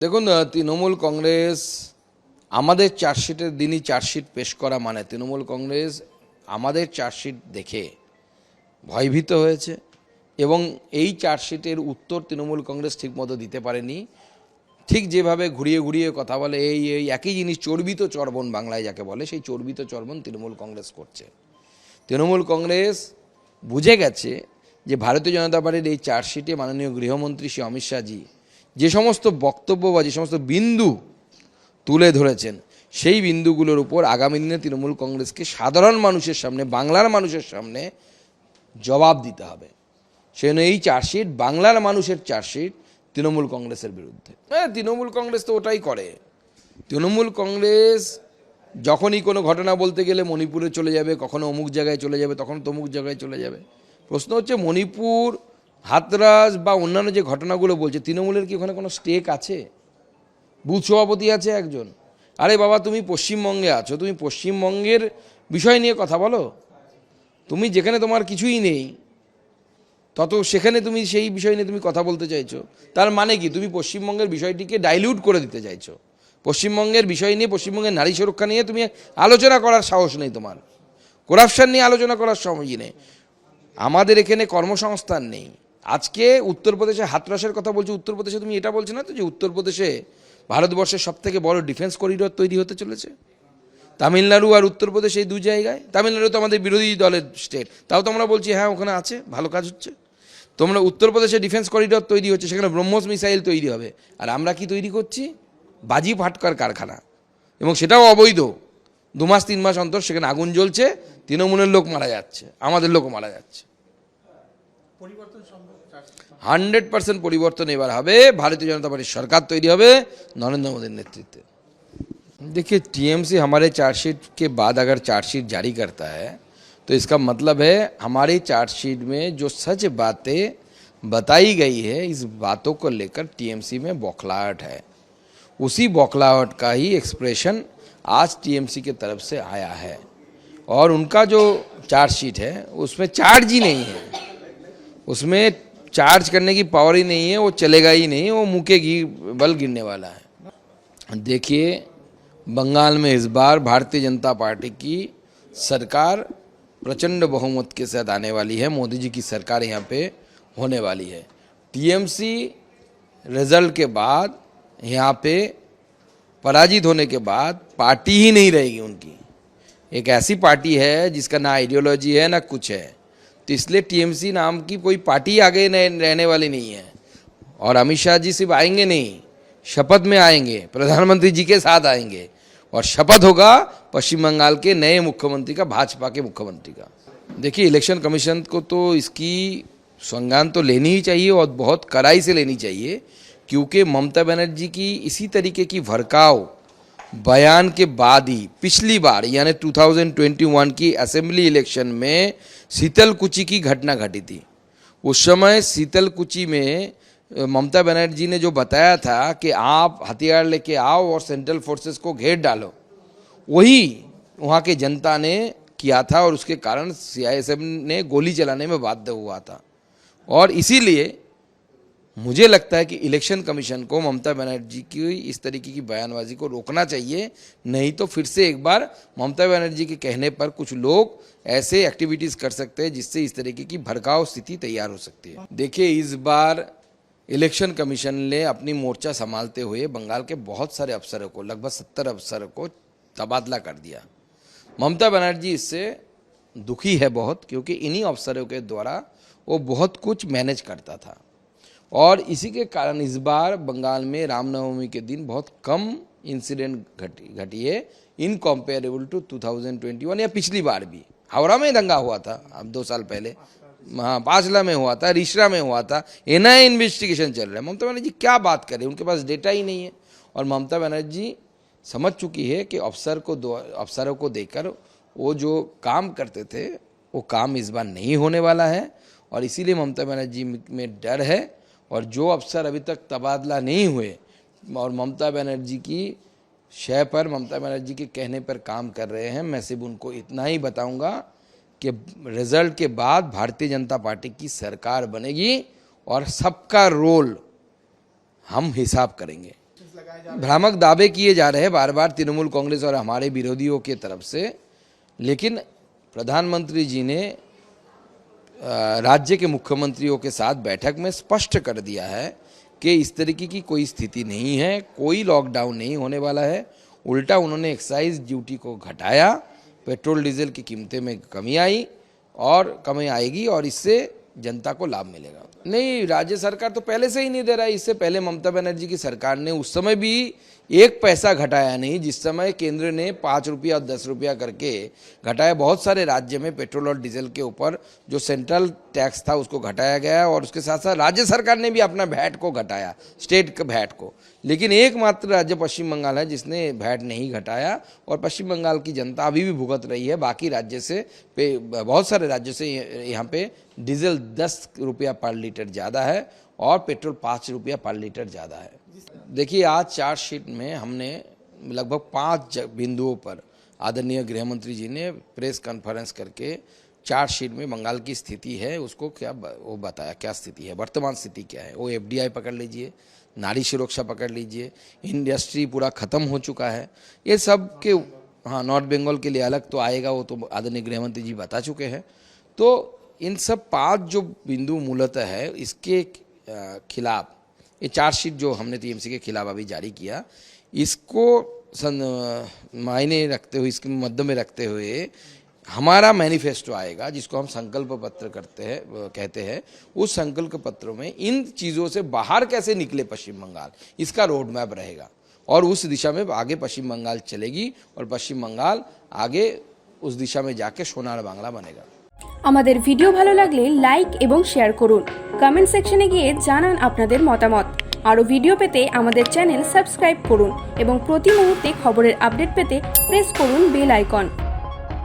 দেখুন, তৃণমূল কংগ্রেস আমাদের চার্জশিটের দিনই চার্জশিট পেশ করা মানে তৃণমূল কংগ্রেস আমাদের চার্জশিট দেখে ভয়ভীত হয়েছে এবং এই চার্জশিটের উত্তর তৃণমূল কংগ্রেস ঠিকমতো দিতে পারেনি। ঠিক যেভাবে ঘুরিয়ে ঘুরিয়ে কথা বলে এই একই জিনিস চর্বিত চর্বণ বাংলায় যাকে বলে, সেই চর্বিত চর্বণ তৃণমূল কংগ্রেস করছে। তৃণমূল কংগ্রেস বুঝে গেছে যে ভারতীয় জনতা পার্টির এই চার্জশিটে মাননীয় গৃহমন্ত্রী শ্রী অমিত শাহজি যে সমস্ত বক্তব্য বা যে সমস্ত বিন্দু তুলে ধরেছেন, সেই বিন্দুগুলোর উপর আগামী দিনে তৃণমূল কংগ্রেসকে সাধারণ মানুষের সামনে, বাংলার মানুষের সামনে জবাব দিতে হবে। সেজন্য এই চার্জশিট বাংলার মানুষের চার্জশিট তৃণমূল কংগ্রেসের বিরুদ্ধে। হ্যাঁ, তৃণমূল কংগ্রেস তো ওটাই করে। তৃণমূল কংগ্রেস যখনই কোনো ঘটনা বলতে গেলে মণিপুরে চলে যাবে, কখনো অমুক জায়গায় চলে যাবে, তখন তমুক জায়গায় চলে যাবে। প্রশ্ন হচ্ছে, মণিপুর, হাতরাস বা অন্যান্য যে ঘটনাগুলো বলছে, তৃণমূলের কি ওখানে কোনো স্টেক আছে? বুথ সভাপতি আছে একজন। আরে বাবা, তুমি পশ্চিমবঙ্গে আছো, তুমি পশ্চিমবঙ্গের বিষয় নিয়ে কথা বলো। তুমি যেখানে তোমার কিছুই নেই সেখানে তুমি সেই বিষয় নিয়ে তুমি কথা বলতে চাইছো, তার মানে কি? তুমি পশ্চিমবঙ্গের বিষয়টিকে ডাইলিউট করে দিতে চাইছো। পশ্চিমবঙ্গের বিষয় নিয়ে, পশ্চিমবঙ্গের নারী সুরক্ষা নিয়ে তুমি আলোচনা করার সাহস নেই তোমার। করাপশন নিয়ে আলোচনা করার সময় নেই। আমাদের এখানে কর্মসংস্থান নেই। আজকে উত্তরপ্রদেশে হাতরাসের কথা বলছি। উত্তরপ্রদেশে তুমি এটা বলছো না তো যে উত্তরপ্রদেশে ভারতবর্ষের সবথেকে বড় ডিফেন্স করিডোর তৈরি হতে চলেছে? তামিলনাড়ু আর উত্তরপ্রদেশ, এই দুই জায়গায়। তামিলনাড়ু তো আমাদের বিরোধী দলের স্টেট, তাও তো আমরা বলছি হ্যাঁ ওখানে আছে, ভালো কাজ হচ্ছে। তোমরা উত্তরপ্রদেশে ডিফেন্স করিডোর তৈরি হচ্ছে, সেখানে ব্রহ্মোস মিসাইল তৈরি হবে, আর আমরা কি তৈরি করছি? বাজি ফাটকার কারখানা, এবং সেটাও অবৈধ। 2 মাস 3 মাস অন্তর সেখানে আগুন জ্বলছে, তৃণমূলের লোক মারা যাচ্ছে, আমাদের লোকও মারা যাচ্ছে। 100% পরিবর্তন এবার হবে। भारतीय जनता पार्टी सरकार तैयारी হবে नरेंद्र मोदी नेतृत्व। देखिए, टीएमसी हमारे चार्जशीट के बाद अगर चार्जशीट जारी करता है तो इसका मतलब है हमारी चार्जशीट में जो सच बातें बताई गई है, इस बातों को लेकर टीएमसी में बौखलाहट है। उसी बौखलाहट का ही एक्सप्रेशन आज टीएमसी की तरफ से आया है, और उनका जो चार्जशीट है उसमें चार्ज ही नहीं है, उसमें चार्ज करने की पावर ही नहीं है, वो चलेगा ही नहीं, वो मुँह के बल गिरने वाला है। देखिए, बंगाल में इस बार भारतीय जनता पार्टी की सरकार प्रचंड बहुमत के साथ आने वाली है। मोदी जी की सरकार यहाँ पे होने वाली है। टीएमसी रिजल्ट के बाद, यहाँ पे पराजित होने के बाद पार्टी ही नहीं रहेगी उनकी। एक ऐसी पार्टी है जिसका ना आइडियोलॉजी है ना कुछ है, तो इसलिए टीएमसी नाम की कोई पार्टी आगे रहने वाली नहीं है। और अमित शाह जी सिर्फ आएंगे नहीं, शपथ में आएंगे, प्रधानमंत्री जी के साथ आएंगे, और शपथ होगा पश्चिम बंगाल के नए मुख्यमंत्री का, भाजपा के मुख्यमंत्री का। देखिए, इलेक्शन कमीशन को तो इसकी संज्ञान तो लेनी ही चाहिए, और बहुत कड़ाई से लेनी चाहिए, क्योंकि ममता बनर्जी की इसी तरीके की भड़काऊ बयान के बाद ही पिछली बार यानी 2021 की असेंबली इलेक्शन में शीतलकुची की घटना घटी थी। उस समय शीतलकुची में ममता बनर्जी ने जो बताया था कि आप हथियार लेके आओ और सेंट्रल फोर्सेस को घेर डालो, वही वहाँ के जनता ने किया था, और उसके कारण सीआईएसएफ ने गोली चलाने में बाध्य हुआ था। और इसीलिए मुझे लगता है कि इलेक्शन कमीशन को ममता बनर्जी की इस तरीके की बयानबाजी को रोकना चाहिए, नहीं तो फिर से एक बार ममता बनर्जी के कहने पर कुछ लोग ऐसे एक्टिविटीज़ कर सकते हैं जिससे इस तरीके की भड़काऊ स्थिति तैयार हो सकती है। देखिए, इस बार इलेक्शन कमीशन ने अपनी मोर्चा संभालते हुए बंगाल के बहुत सारे अफसरों को, लगभग 70 अफसरों को तबादला कर दिया। ममता बनर्जी इससे दुखी है बहुत, क्योंकि इन्हीं अफसरों के द्वारा वो बहुत कुछ मैनेज करता था, और इसी के कारण इस बार बंगाल में रामनवमी के दिन बहुत कम इंसिडेंट घटी है इन कंपेरेबल टू 2021 या पिछली बार भी। हावड़ा में दंगा हुआ था अब 2 साल पहले, हाँ, पांचला में हुआ था, रिश्रा में हुआ था, एनआईए इन्वेस्टिगेशन चल रहा है। ममता बनर्जी क्या बात करें, उनके पास डेटा ही नहीं है। और ममता बनर्जी समझ चुकी है कि अफसरों को देकर वो जो काम करते थे वो काम इस बार नहीं होने वाला है, और इसीलिए ममता बनर्जी में डर है। और जो अफसर अभी तक तबादला नहीं हुए और ममता बनर्जी की शय पर, ममता बनर्जी के कहने पर काम कर रहे हैं, मैं सिर्फ उनको इतना ही बताऊंगा कि रिजल्ट के बाद भारतीय जनता पार्टी की सरकार बनेगी, और सबका रोल हम हिसाब करेंगे। भ्रामक दावे किए जा रहे हैं बार बार तृणमूल कांग्रेस और हमारे विरोधियों के तरफ से, लेकिन प्रधानमंत्री जी ने राज्य के मुख्यमंत्रियों के साथ बैठक में स्पष्ट कर दिया है कि इस तरीके की कोई स्थिति नहीं है, कोई लॉकडाउन नहीं होने वाला है। उल्टा उन्होंने एक्साइज ड्यूटी को घटाया, पेट्रोल डीजल की कीमतें में कमी आई और कमी आएगी और इससे जनता को लाभ मिलेगा। नहीं, राज्य सरकार तो पहले से ही नहीं दे रहा है। इससे पहले ममता बनर्जी की सरकार ने उस समय भी 1 पैसा घटाया नहीं, जिस समय केंद्र ने 5 रुपया और 10 रुपया करके घटाया। बहुत सारे राज्य में पेट्रोल और डीजल के ऊपर जो सेंट्रल टैक्स था उसको घटाया गया और उसके साथ साथ राज्य सरकार ने भी अपना वैट को घटाया, स्टेट के वैट को। लेकिन एकमात्र राज्य पश्चिम बंगाल है जिसने वैट नहीं घटाया और पश्चिम बंगाल की जनता अभी भी भुगत रही है। बाकी राज्य से बहुत सारे राज्यों से यहाँ पे डीजल 10 रुपया पर लीटर ज़्यादा है और पेट्रोल 5 रुपया पर लीटर ज़्यादा है। देखिए, आज चार्जशीट में हमने लगभग 5 बिंदुओं पर आदरणीय गृह मंत्री जी ने प्रेस कॉन्फ्रेंस करके चार्जशीट में बंगाल की स्थिति है उसको क्या वो बताया, क्या स्थिति है, वर्तमान स्थिति क्या है। वो एफडीआई पकड़ लीजिए, नारी सुरक्षा पकड़ लीजिए, इंडस्ट्री पूरा ख़त्म हो चुका है, ये सब के हाँ नॉर्थ बंगाल के लिए अलग तो आएगा, वो तो आदरणीय गृह मंत्री जी बता चुके हैं। तो इन सब 5 जो बिंदु मूलतः है इसके खिलाफ ये चार्जशीट जो हमने टीएमसी के खिलाफ अभी जारी किया, इसको मायने रखते हुए, इसके मद्दे में रखते हुए हमारा मैनिफेस्टो आएगा जिसको हम संकल्प पत्र कहते हैं। उस संकल्प पत्र में इन चीज़ों से बाहर कैसे निकले पश्चिम बंगाल, इसका रोड मैप रहेगा और उस दिशा में आगे पश्चिम बंगाल चलेगी और पश्चिम बंगाल आगे उस दिशा में जाके सोनार बांग्ला बनेगा। আমাদের ভিডিও ভালো লাগলে লাইক এবং শেয়ার করুন, কমেন্ট সেকশনে গিয়ে জানান আপনাদের মতামত। আরও ভিডিও পেতে আমাদের চ্যানেল সাবস্ক্রাইব করুন এবং প্রতি মুহূর্তে খবরের আপডেট পেতে প্রেস করুন বেল আইকন।